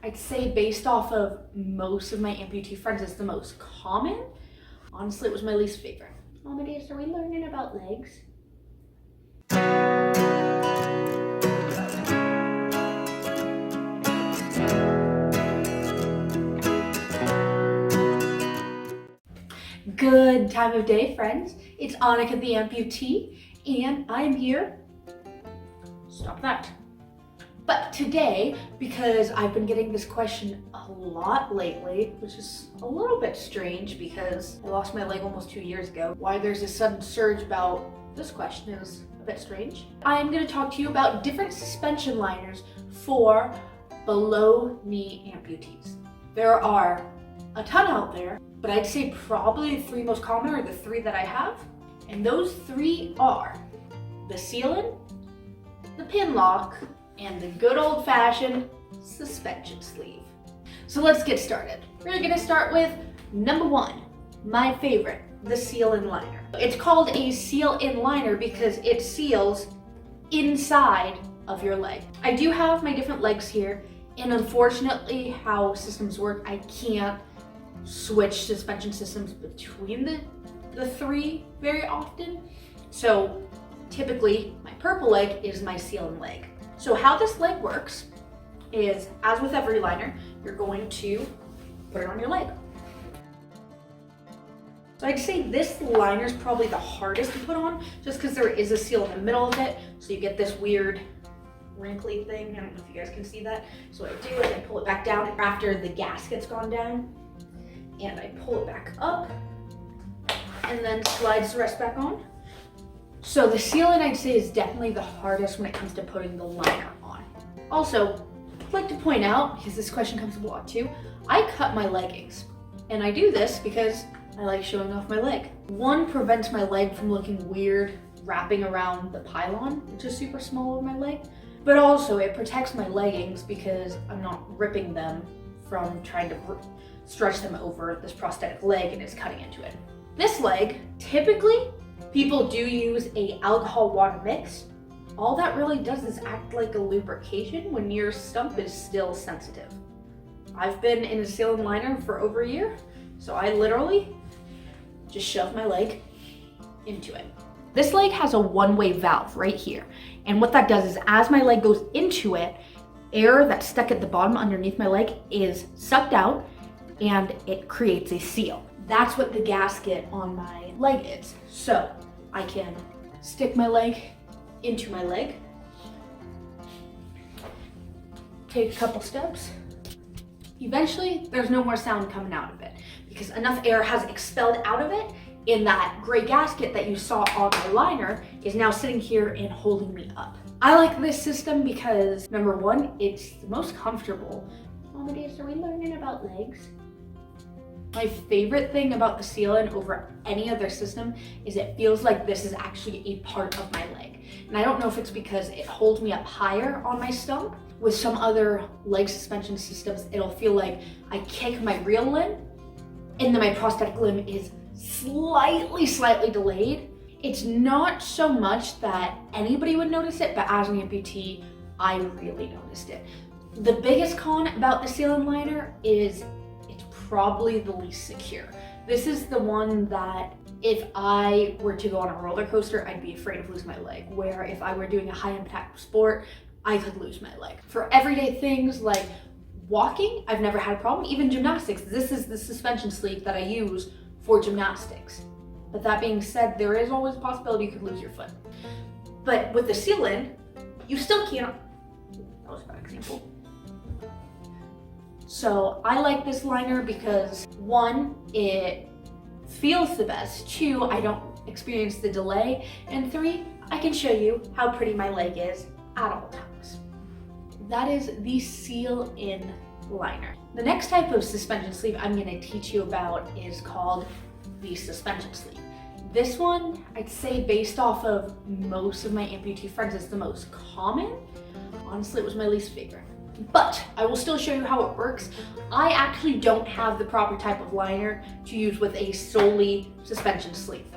I'd say based off of most of my amputee friends, it's the most common. Honestly, it was my least favorite. Amadeus, are we learning about legs? Good time of day, friends. It's Annika the amputee, and I'm here. Stop that. But today, because I've been getting this question a lot lately, which is a little bit strange because I lost my leg almost 2 years ago, why there's a sudden surge about this question is a bit strange. I'm going to talk to you about different suspension liners for below knee amputees. There are a ton out there, but I'd say probably the three most common are the three that I have. And those three are the seal-in, the pin lock, and the good old-fashioned suspension sleeve. So let's get started. We're gonna start with number one, my favorite, the seal-in liner. It's called a seal-in liner because it seals inside of your leg. I do have my different legs here, and unfortunately how systems work, I can't switch suspension systems between the three very often. So typically my purple leg is my seal-in leg. So how this leg works is, as with every liner, you're going to put it on your leg. So I'd say this liner is probably the hardest to put on just because there is a seal in the middle of it. So you get this weird wrinkly thing. I don't know if you guys can see that. So what I do is I pull it back down after the gasket's gone down, and I pull it back up and then slides the rest back on. So the seal-in, I'd say, is definitely the hardest when it comes to putting the liner on. Also, I'd like to point out, because this question comes up a lot too, I cut my leggings. And I do this because I like showing off my leg. One, prevents my leg from looking weird wrapping around the pylon, which is super small over my leg. But also, it protects my leggings because I'm not ripping them from trying to stretch them over this prosthetic leg and it's cutting into it. This leg, typically, people do use a alcohol water mix. All that really does is act like a lubrication when your stump is still sensitive. I've been in a seal-in liner for over a year, so I literally just shove my leg into it. This leg has a one-way valve right here. And what that does is as my leg goes into it, air that's stuck at the bottom underneath my leg is sucked out and it creates a seal. That's what the gasket on my leg is. So I can stick my leg into my leg, take a couple steps. Eventually, there's no more sound coming out of it because enough air has expelled out of it, and that gray gasket that you saw on my liner is now sitting here and holding me up. I like this system because, number one, it's the most comfortable. Amadeus, are we learning about legs? My favorite thing about the seal-in over any other system is it feels like this is actually a part of my leg. And I don't know if it's because it holds me up higher on my stump. With some other leg suspension systems, it'll feel like I kick my real limb and then my prosthetic limb is slightly delayed. It's not so much that anybody would notice it, but as an amputee, I really noticed it. The biggest con about the seal-in liner is probably the least secure. This is the one that if I were to go on a roller coaster, I'd be afraid of losing my leg, where if I were doing a high impact sport, I could lose my leg. For everyday things like walking, I've never had a problem. Even gymnastics, this is the suspension sleeve that I use for gymnastics. But that being said, there is always a possibility you could lose your foot. But with the seal-in, you still can't. That was a bad example. So I like this liner because one, it feels the best. Two, I don't experience the delay. And three, I can show you how pretty my leg is at all times. That is the seal-in liner. The next type of suspension sleeve I'm going to teach you about is called the suspension sleeve. This one, I'd say based off of most of my amputee friends, is the most common. Honestly, it was my least favorite. But I will still show you how it works. I actually don't have the proper type of liner to use with a solely suspension sleeve.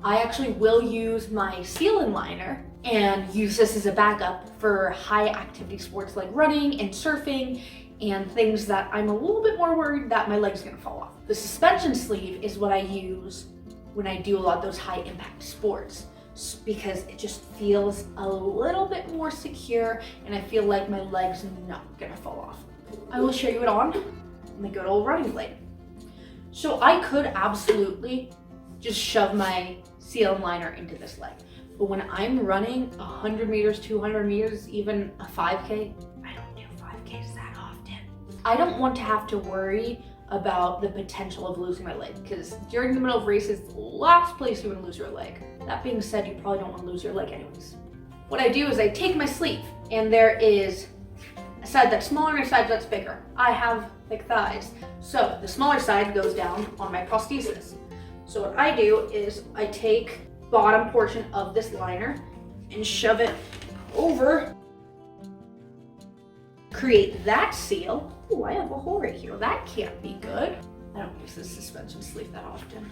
I actually will use my seal-in liner and use this as a backup for high activity sports like running and surfing and things that I'm a little bit more worried that my leg's gonna fall off. The suspension sleeve is what I use when I do a lot of those high impact sports, because it just feels a little bit more secure and I feel like my leg's not gonna fall off. I will show you it on my good old running blade. So I could absolutely just shove my seal liner into this leg. But when I'm running 100 meters, 200 meters, even a 5K, I don't do 5Ks that often. I don't want to have to worry about the potential of losing my leg, because during the middle of races, the last place you want to lose your leg. That being said, you probably don't want to lose your leg anyways. What I do is I take my sleeve, and there is a side that's smaller and a side that's bigger. I have thick thighs, so the smaller side goes down on my prosthesis. So what I do is I take bottom portion of this liner and shove it over, create that seal. Oh, I have a hole right here. That can't be good. I don't use this suspension sleeve that often.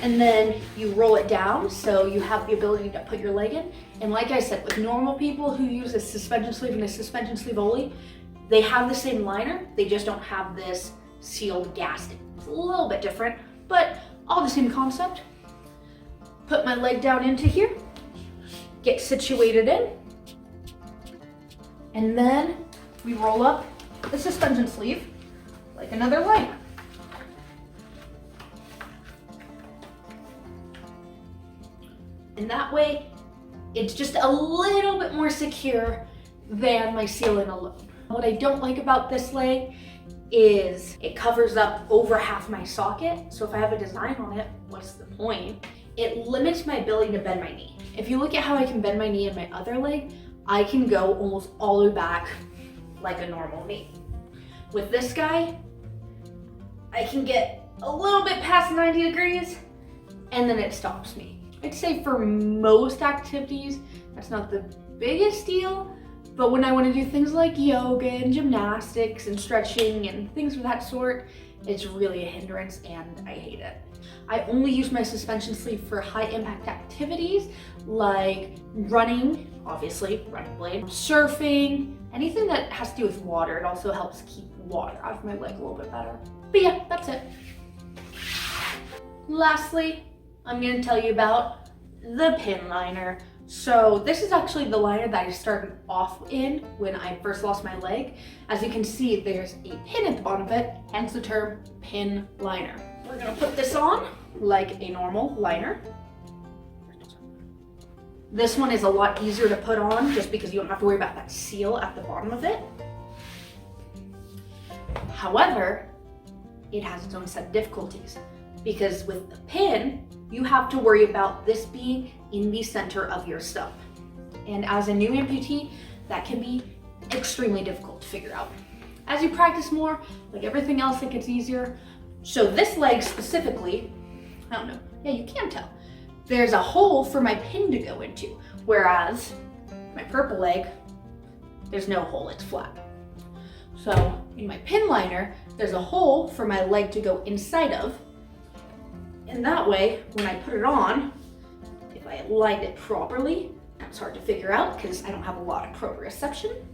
And then you roll it down so you have the ability to put your leg in. And like I said, with normal people who use a suspension sleeve and a suspension sleeve only, they have the same liner, they just don't have this sealed gasket. It's a little bit different, but all the same concept. Put my leg down into here, get situated in, and then we roll up the suspension sleeve like another liner. And that way, it's just a little bit more secure than my sealant alone. What I don't like about this leg is it covers up over half my socket. So if I have a design on it, what's the point? It limits my ability to bend my knee. If you look at how I can bend my knee in my other leg, I can go almost all the way back like a normal knee. With this guy, I can get a little bit past 90 degrees and then it stops me. I'd say for most activities, that's not the biggest deal, but when I want to do things like yoga and gymnastics and stretching and things of that sort, it's really a hindrance and I hate it. I only use my suspension sleeve for high impact activities like running, obviously, running blade, surfing, anything that has to do with water. It also helps keep water out of my leg a little bit better. But yeah, that's it. Lastly, I'm going to tell you about the pin liner. So this is actually the liner that I started off in when I first lost my leg. As you can see, there's a pin at the bottom of it, hence the term pin liner. We're gonna put this on like a normal liner. This one is a lot easier to put on just because you don't have to worry about that seal at the bottom of it. However, it has its own set of difficulties because with the pin, you have to worry about this being in the center of your stump. And as a new amputee, that can be extremely difficult to figure out. As you practice more, like everything else, it gets easier. So this leg specifically, I don't know, yeah, you can tell. There's a hole for my pin to go into, whereas my purple leg, there's no hole, it's flat. So in my pin liner, there's a hole for my leg to go inside of. And that way, when I put it on, if I aligned it properly, that's hard to figure out because I don't have a lot of proprioception.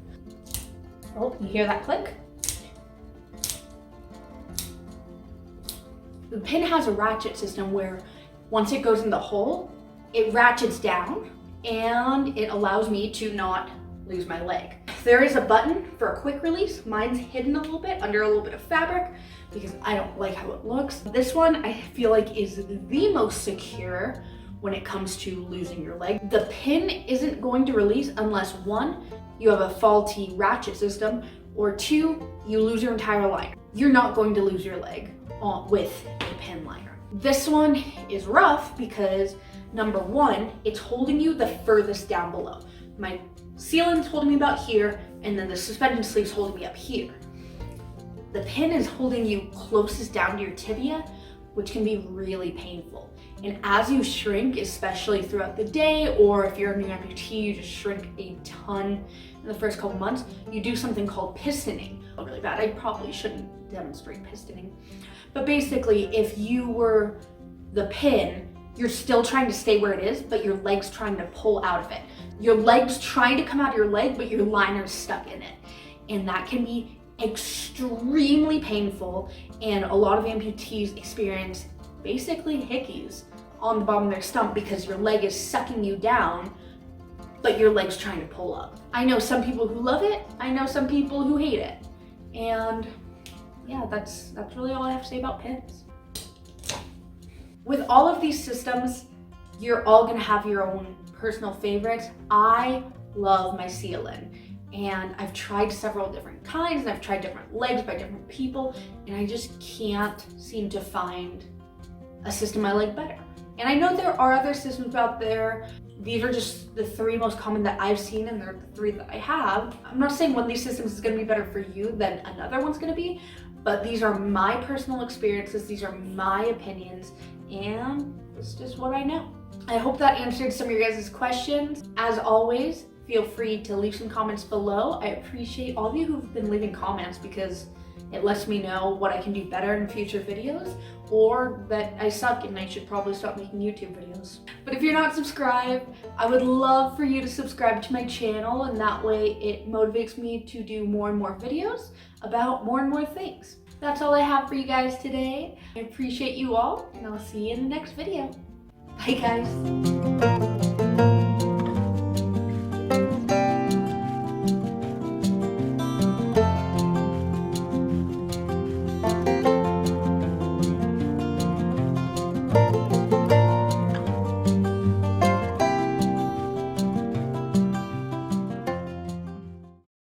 Oh, you hear that click? The pin has a ratchet system where once it goes in the hole, it ratchets down and it allows me to not lose my leg. There is a button for a quick release. Mine's hidden a little bit under a little bit of fabric because I don't like how it looks. This one I feel like is the most secure when it comes to losing your leg. The pin isn't going to release unless one, you have a faulty ratchet system, or two, you lose your entire liner. You're not going to lose your leg with a pin liner. This one is rough because number one, it's holding you the furthest down below. My sealant's holding me about here, and then the suspension sleeve's holding me up here. The pin is holding you closest down to your tibia, which can be really painful. And as you shrink, especially throughout the day, or if you're a new amputee, you just shrink a ton in the first couple months, you do something called pistoning. Oh, really bad, I probably shouldn't demonstrate pistoning. But basically, if you were the pin, you're still trying to stay where it is, but your leg's trying to pull out of it. Your leg's trying to come out of your leg, but your liner's stuck in it. And that can be extremely painful, and a lot of amputees experience basically hickeys on the bottom of their stump because your leg is sucking you down, but your leg's trying to pull up. I know some people who love it, I know some people who hate it. And yeah, that's really all I have to say about pins. With all of these systems, you're all gonna have your own personal favorites. I love my seal-in, and I've tried several different kinds, and I've tried different legs by different people, and I just can't seem to find a system I like better. And I know there are other systems out there. These are just the 3 most common that I've seen, and they're the 3 that I have. I'm not saying one of these systems is gonna be better for you than another one's gonna be, but these are my personal experiences, these are my opinions, and it's just what I know. I hope that answered some of your guys' questions. As always, feel free to leave some comments below. I appreciate all of you who've been leaving comments because it lets me know what I can do better in future videos, or that I suck and I should probably stop making YouTube videos. But if you're not subscribed, I would love for you to subscribe to my channel, and that way it motivates me to do more and more videos about more and more things. That's all I have for you guys today. I appreciate you all, and I'll see you in the next video. Bye guys.